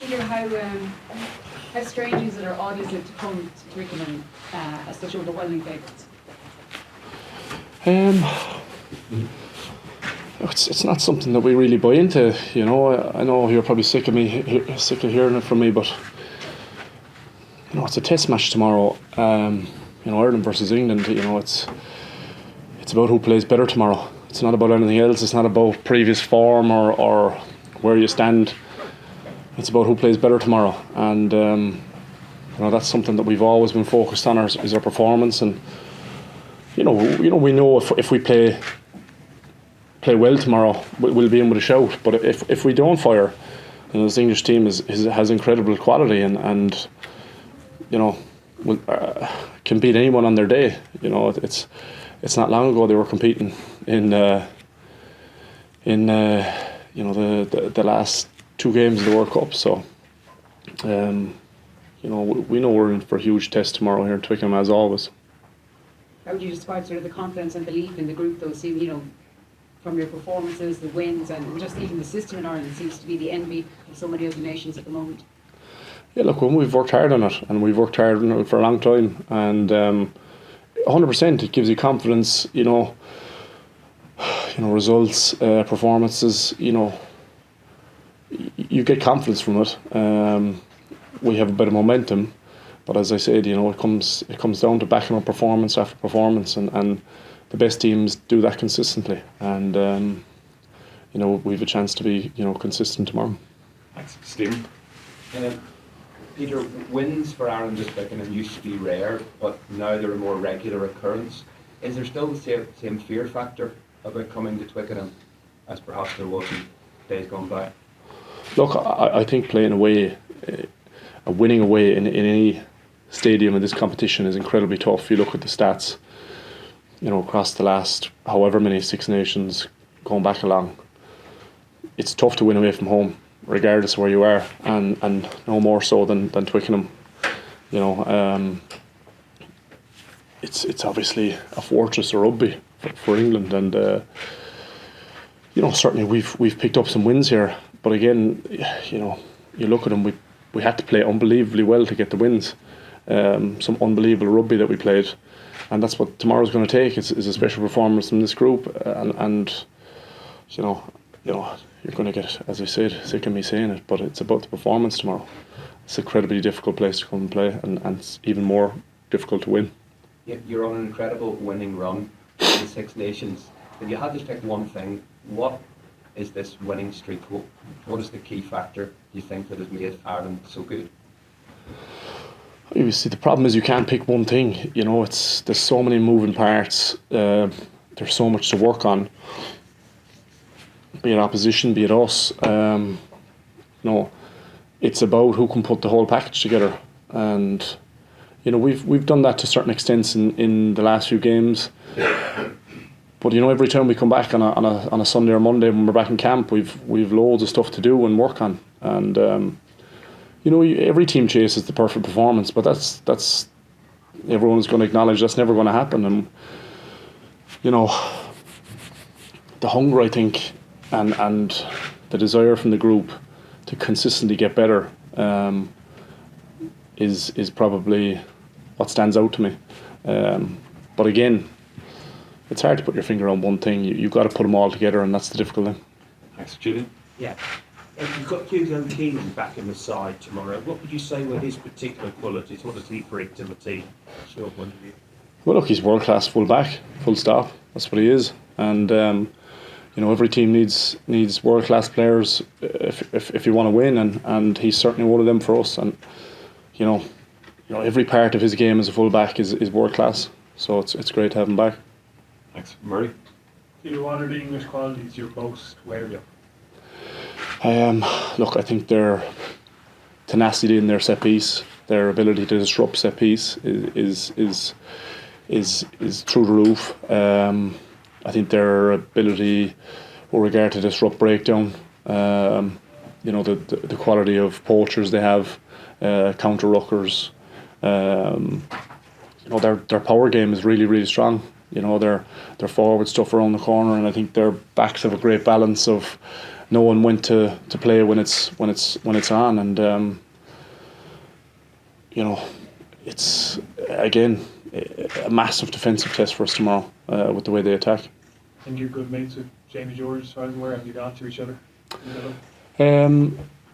Peter, how strange is it or odd is it to come to Twickenham as such overwhelming favourites? It's not something that we really buy into, you know. I know you're probably sick of hearing it from me, but you know, it's a test match tomorrow. You know, Ireland versus England. You know, it's about who plays better tomorrow. It's not about anything else. It's not about previous form or where you stand. It's about who plays better tomorrow, and you know, that's something that we've always been focused on. Is our performance, and you know we know if we play well tomorrow, we'll be in with a shout. But if we don't fire, you know, this English team has incredible quality, and you know, can beat anyone on their day. You know, it's not long ago they were competing in you know, the last two games of the World Cup. So you know, we know we're in for a huge test tomorrow here in Twickenham, as always. How would you describe sort of the confidence and belief in the group, though, seeing, you know, from your performances, the wins, and just even the system in Ireland seems to be the envy of so many other nations at the moment? Yeah, look, we've worked hard on it, and we've worked hard on it for a long time, and 100% it gives you confidence. You know, results, performances. You know, you get confidence from it. We have a bit of momentum, but as I said, you know, it comes down to backing up performance after performance, and the best teams do that consistently, and you know, we've a chance to be, you know, consistent tomorrow. Thanks, Stephen. Peter, wins for Ireland this Twickenham used to be rare, but now they're a more regular occurrence. Is there still the same fear factor about coming to Twickenham as perhaps there was in days gone by? Look, I think playing away, winning away in any stadium in this competition is incredibly tough. You look at the stats, you know, across the last however many Six Nations going back along, it's tough to win away from home, regardless of where you are, and no more so than Twickenham. You know, it's obviously a fortress of rugby for England, and you know, certainly we've picked up some wins here. But again, you know, you look at them, we had to play unbelievably well to get the wins. Some unbelievable rugby that we played, and that's what tomorrow's going to take. Is a special performance from this group, and you know, you're going to get, as I said, sick of me saying it, but it's about the performance tomorrow. It's an incredibly difficult place to come and play, and it's even more difficult to win. Yeah, you're on an incredible winning run in the Six Nations. If you had to pick one thing, what is this winning streak? What is the key factor you think that has made Ireland so good? You see, the problem is you can't pick one thing. You know, there's so many moving parts. There's so much to work on. Be it opposition, be it us. You know, it's about who can put the whole package together, and you know, we've done that to certain extents in the last few games. But you know, every time we come back on a Sunday or Monday when we're back in camp, we've loads of stuff to do and work on, and you know, every team chases the perfect performance, but that's everyone's going to acknowledge that's never going to happen. And you know, the hunger, I think, and the desire from the group to consistently get better is probably what stands out to me. But again, it's hard to put your finger on one thing. You've got to put them all together, and that's the difficult thing. Thanks, Julian. Yeah. You've got Hugo Kean back in the side tomorrow. What would you say were his particular qualities? What does he bring to the team? From your point of view? Well, look, he's world class full back, full stop. That's what he is, and you know, every team needs world class players if you want to win, and he's certainly one of them for us. And you know, every part of his game as a full back is world class. So it's great to have him back. Thanks, Murray. What are the English qualities you're most wary of? Look, I think their tenacity in their set piece, their ability to disrupt set piece is through the roof. I think their ability with regard to disrupt breakdown, you know, the quality of poachers they have, counter ruckers, you know, their power game is really, really strong. You know, their forward stuff around the corner, and I think their backs have a great balance of knowing when to play when it's on, and you know, it's again a massive defensive test for us tomorrow with the way they attack. And you're good mates with Jamie George, as far as I'm aware. Have you gone to each other?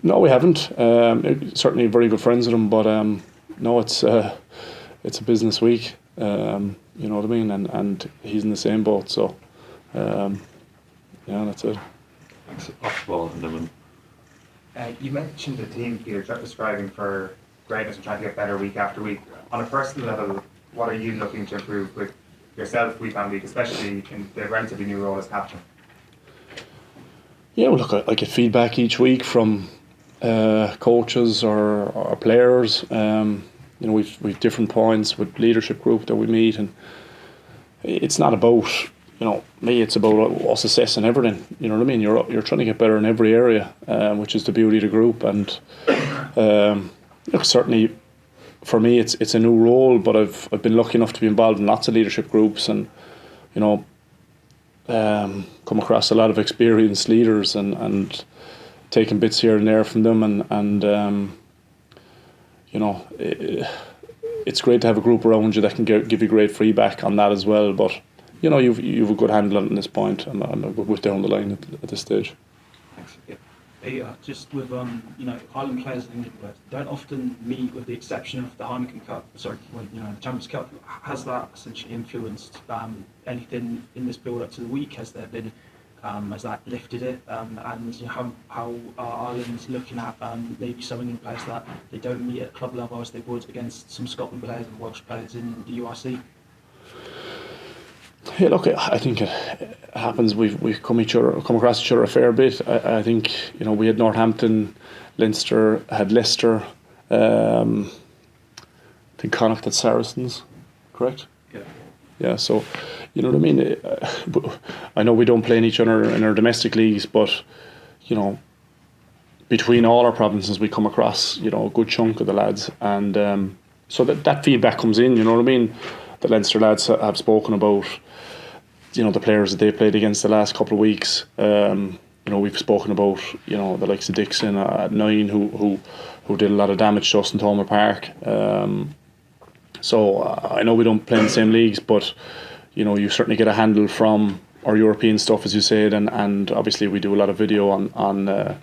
No, we haven't. Certainly very good friends with him, but no, it's a business week. You know what I mean, and he's in the same boat. So, yeah, that's it. Thanks. Off the ball, and then You mentioned the team, Peter, striving for greatness and trying to get better week after week. On a personal level, what are you looking to improve with yourself week on week, especially in the relatively new role as captain? Yeah, well, look, I get feedback each week from coaches or players. You know, we've different points with leadership group that we meet, and it's not about, you know, me. It's about us assessing everything. You know what I mean? You're trying to get better in every area, which is the beauty of the group. And look, certainly for me, it's a new role, but I've been lucky enough to be involved in lots of leadership groups, and you know, come across a lot of experienced leaders and taking bits here and there from them, and you know, it's great to have a group around you that can give you great feedback on that as well. But you know, you've a good handle on it at this point. I'm good down the line at this stage. thanks. Yeah. Just with you know, Ireland players and England players don't often meet, with the exception of the Heineken Cup. Sorry, you know, the Champions Cup. Has that essentially influenced anything in this build up to the week? Has there been has that lifted it? And you know, how are Ireland looking at maybe some England players that they don't meet at club level as they would against some Scotland players and Welsh players in the URC? Yeah, look, I think it happens. We've come across each other a fair bit. I think, you know, we had Northampton, Leinster, had Leicester. I think Connacht had Saracens, correct? Yeah. Yeah. So, you know what I mean. I know we don't play in each other in our domestic leagues, but you know, between all our provinces, we come across, you know, a good chunk of the lads, and so that feedback comes in. You know what I mean. The Leinster lads have spoken about, you know, the players that they played against the last couple of weeks. You know, we've spoken about, you know, the likes of Dixon at 9 who did a lot of damage to us in Thomond Park. So I know we don't play in the same leagues, but you know, you certainly get a handle from our European stuff, as you said, and obviously we do a lot of video on the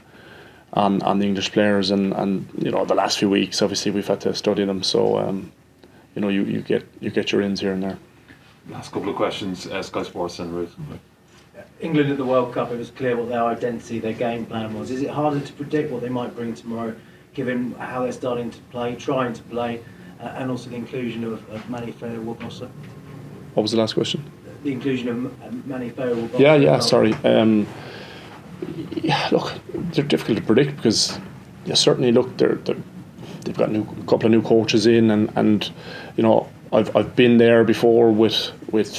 English players, and you know, the last few weeks obviously we've had to study them. So you know, you get your ins here and there. Last couple of questions, Sky Sports and Ruth. England at the World Cup, it was clear what their identity, their game plan was. Is it harder to predict what they might bring tomorrow, given how they're starting to play, trying to play, and also the inclusion of Manny Fair-Woodbosser? What was the last question? The inclusion of Manny Fair-Woodbosser. Yeah, sorry. Yeah, look, they're difficult to predict because certainly look, they've got a couple of new coaches in, and you know, I've been there before with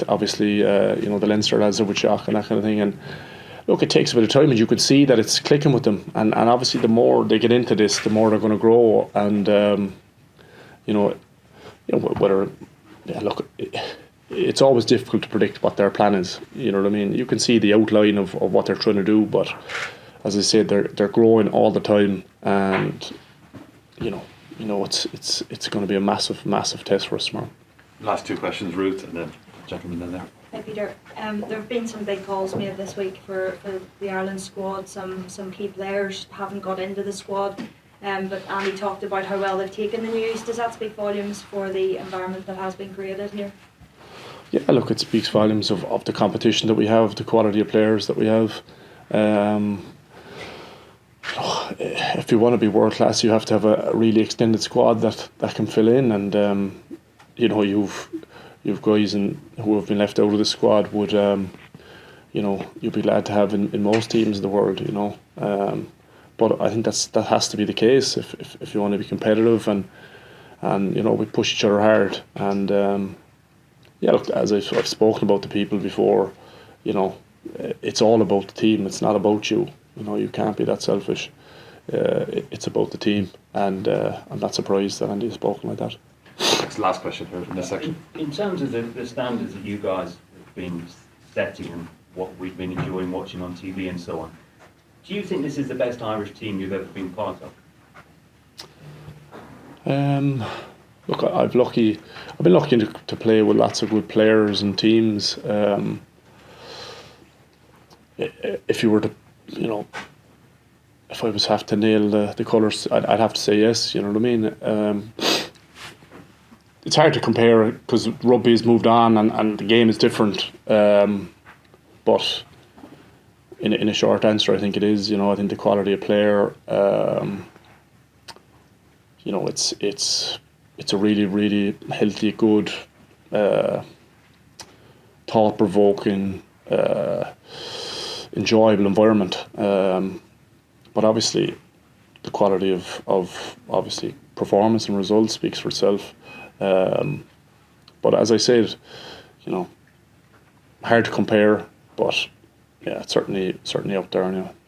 obviously you know, the Leinster lads with Shock and that kind of thing, and look, it takes a bit of time, and you could see that it's clicking with them, and obviously the more they get into this, the more they're going to grow, and you know whether, yeah, look, it's always difficult to predict what their plan is. You know what I mean? You can see the outline of what they're trying to do, but as I said, they're growing all the time, and you know it's going to be a massive test for us tomorrow. Last two questions, Ruth, and then gentleman in there. Hi Peter, there have been some big calls made this week for the Ireland squad. Some key players haven't got into the squad, but Andy talked about how well they've taken the news. Does that speak volumes for the environment that has been created here? Yeah, look, it speaks volumes of the competition that we have, the quality of players that we have. If you want to be world class, you have to have a really extended squad that can fill in, and you know, you've guys who have been left out of the squad would you know, you'd be glad to have in most teams in the world, you know. But I think that has to be the case if you want to be competitive, and you know, we push each other hard, and yeah, look, as I've spoken about the people before, you know, it's all about the team. It's not about you. You know, you can't be that selfish. It's about the team, and I'm not surprised that Andy has spoken like that. Next, last question here in this section. In terms of the standards that you guys have been setting and what we've been enjoying watching on TV and so on, Do you think this is the best Irish team you've ever been part of? Look, I've been lucky to play with lots of good players and teams. If you were to, you know, if I was have to nail the colours, I'd have to say yes. You know what I mean? It's hard to compare because rugby has moved on and the game is different. But in a short answer, I think it is. You know, I think the quality of player. You know, it's a really, really healthy, good, thought-provoking, enjoyable environment. But obviously, the quality of obviously performance and results speaks for itself. But as I said, you know, hard to compare, but yeah, it's certainly up there anyway.